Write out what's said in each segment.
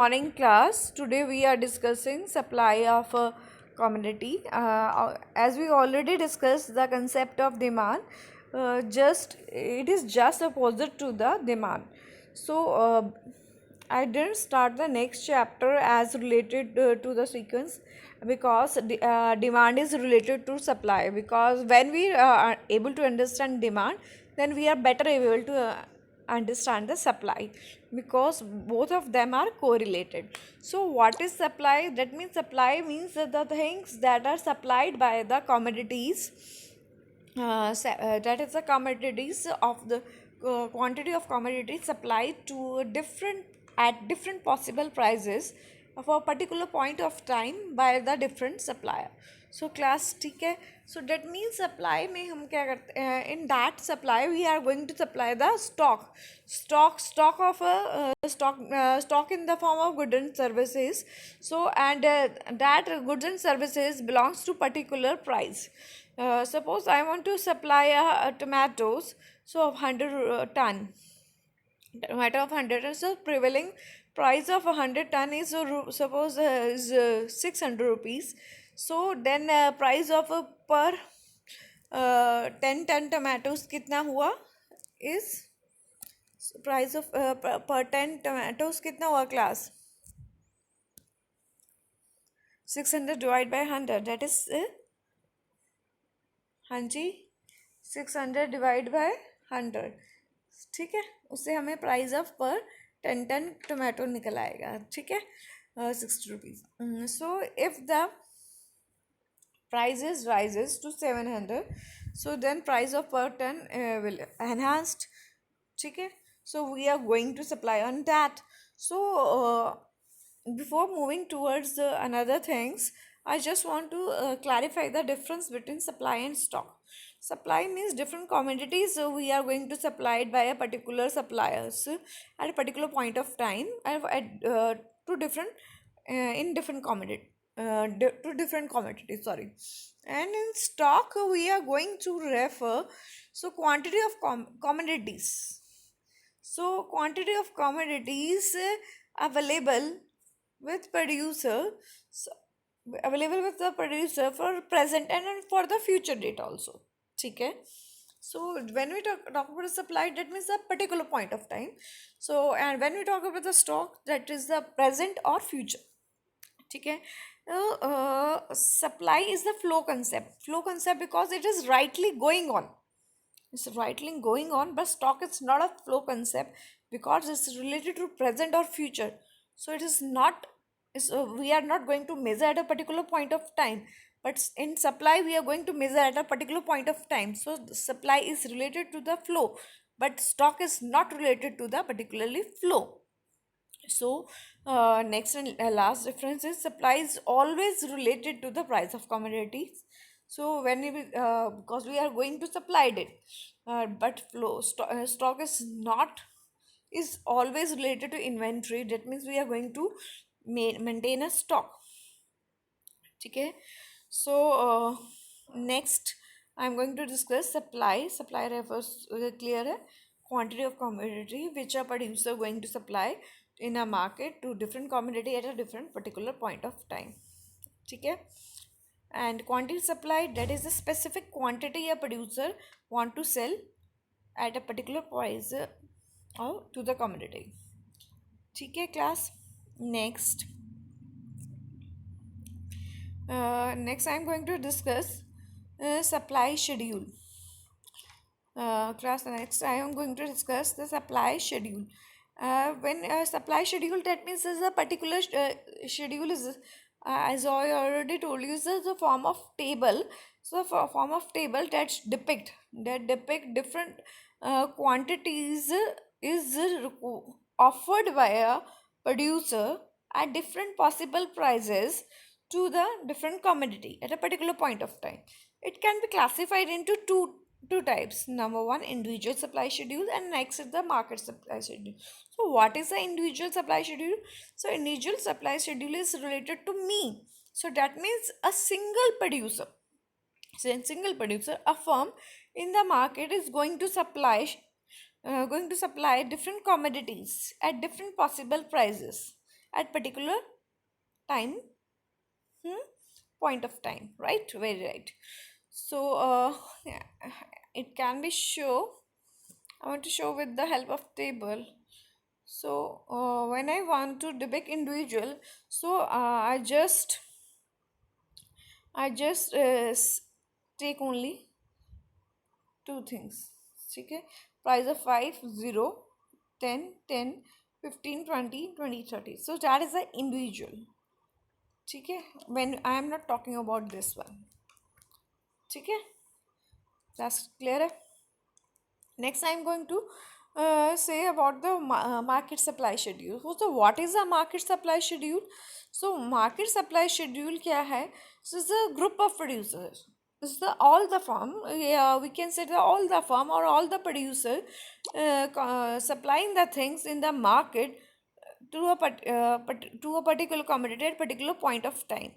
Morning class. Today we are discussing supply of a commodity. As we already discussed the concept of demand, just it is just opposite to the demand. So I didn't start the next chapter as related to the sequence because demand is related to supply. Because when we are able to understand demand, then we are better able to understand the supply because both of them are correlated. So what is supply? That means supply means that the things that are supplied by the commodities, that is the commodities of the quantity of commodities supplied to different at different possible prices for a particular point of time by the different supplier. So class, ठीक है. So that means supply में हम क्या करते हैं, in that supply we are going to supply the stock of a stock in the form of goods and services. So and that goods and services belongs to particular price. Suppose I want to supply tomatoes, so of 100 ton. Tomato of 100, so prevailing price of 100 ton is suppose is 600 rupees. So then price of per 10 ton tomatoes कितना हुआ is price of per 10 tomatoes कितना हुआ class? 600 divided by 100, that is हाँ जी 600 divide by 100. ठीक है, उससे हमें price of पर 10 टोमेटो निकल आएगा. ठीक है, 60 rupees. So if the prices rises to 700, so then price of per ton will enhanced. ठीक है, so we are going to supply on that. So before moving towards another things, I just want to clarify the difference between supply and stock. Supply means different commodities we are going to supply it by a particular suppliers at a particular point of time to different in different commodity to different commodities, sorry. And in stock we are going to refer so quantity of commodities. So quantity of commodities available with producer, so available with the producer for present and for the future date also. ठीक है. So when we talk about the supply, that means a particular point of time. So and when we talk about the stock, that is the present or future. ठीक है. Supply is the flow concept because it is rightly going on. It's rightly going on, but stock is not a flow concept because it's related to present or future. So it is not, we are not going to measure at a particular point of time, but in supply we are going to measure at a particular point of time. So the supply is related to the flow, but stock is not related to the particularly flow. So next and last difference is supply is always related to the price of commodities. So when we because we are going to supply it, but stock is not, is always related to inventory. That means we are going to maintain a stock. Okay. So next I'm going to discuss supply. Supply refers clear है, quantity of commodity which a producer going to supply in a market to different commodity at a different particular point of time. ठीक है. And quantity supplied, that is the specific quantity a producer want to sell at a particular price or to the commodity. ठीक है class. Next I am going to discuss supply schedule. Class, next I am going to discuss the supply schedule. When supply schedule, that means is a particular schedule is as I already told you, is a form of table. So a form of table that depict different quantities is offered by a producer at different possible prices to the different commodity at a particular point of time. It can be classified into two types. Number one, individual supply schedule, and next is the market supply schedule. So what is the individual supply schedule? So individual supply schedule is related to me. So that means a single producer. So a single producer, a firm in the market is going to supply different commodities at different possible prices at particular time, hmm, point of time, right? Very right. So yeah, it can be show. I want to show with the help of table. So when I want to depict individual, so I just take only two things. Okay, price of 5, 0, 10, 10, 15, 20, 20, 30. So that is the individual. Okay, when I am not talking about this one. Okay, that's clear. Next, I'm going to say about the market supply schedule. So, what is a market supply schedule? So, market supply schedule क्या है? So, it's a group of producers. It's the all the firm. Yeah, we can say the all the firm or all the producer supplying the things in the market to to a particular commodity at particular point of time.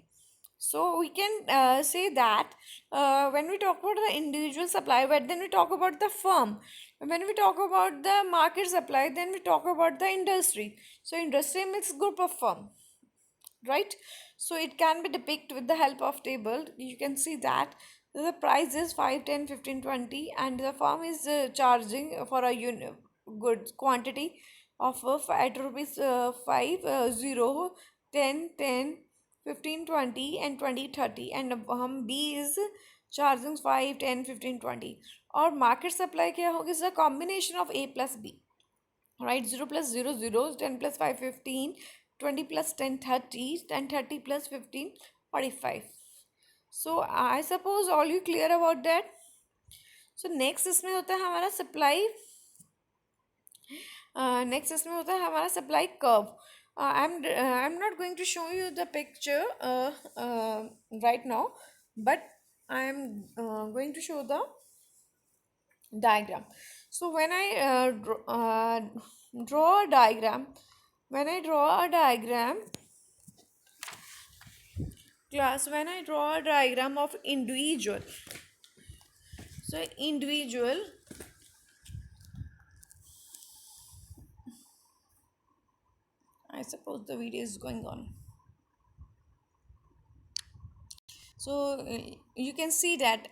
So we can say that when we talk about the individual supply, but then we talk about the firm. When we talk about the market supply, then we talk about the industry. So industry means group of firm, right? So it can be depicted with the help of table. You can see that the price is 5, 10, 15, 20, and the firm is charging for a good quantity of 5 rupees 5 0 10 10 15 20 and 20 30, and B is charging 5 10 15 20. और market supply क्या होगी? Is a combination of A plus B, right? 0 plus 0 0, 10 plus 5 15, 20 plus 10 30, and 30 plus 15 45. So I suppose all you clear about that. So next इसमें होता है हमारा supply, next इसमें होता है हमारा supply curve. I'm not going to show you the picture right now, but I am going to show the diagram. So when I draw a diagram, when I draw a diagram, class, when I draw a diagram of individual, so individual, I suppose the video is going on. So you can see that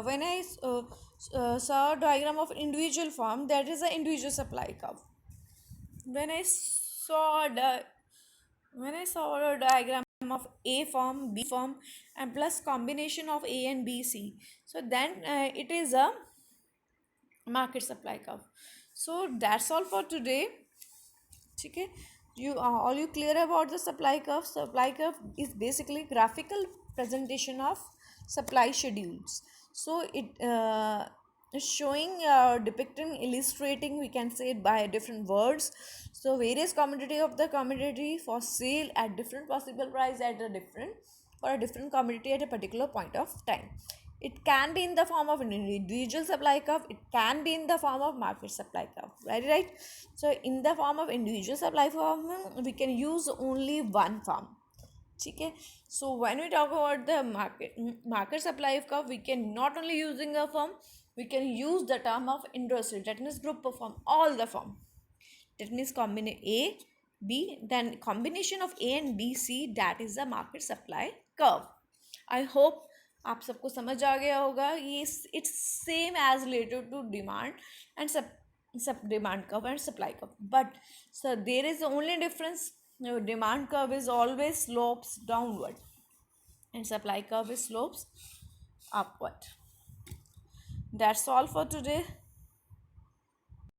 when I saw a diagram of individual form, that is the individual supply curve. When I saw a diagram of A form, B form, and plus combination of A and B, C, so then it is a market supply curve. So that's all for today. Okay, you all you clear about the supply curve? Supply curve is basically graphical presentation of supply schedules. So it is showing depicting, illustrating, we can say it by different words. So various commodity of the commodity for sale at different possible price at a different, for a different commodity at a particular point of time. It can be in the form of an individual supply curve, it can be in the form of market supply curve, right? So in the form of individual supply form, we can use only one form. Okay, so when we talk about the market supply curve, we can not only using a firm, we can use the term of industry, that means group of firm, all the firm. That means combine A, B, then combination of A and B, C, that is the market supply curve. I hope आप सबको समझ आ गया होगा. ये it's same as related to demand and सब demand curve and supply curve, but sir there is only difference. Demand curve is always slopes downward and supply curve is slopes upward. That's all for today.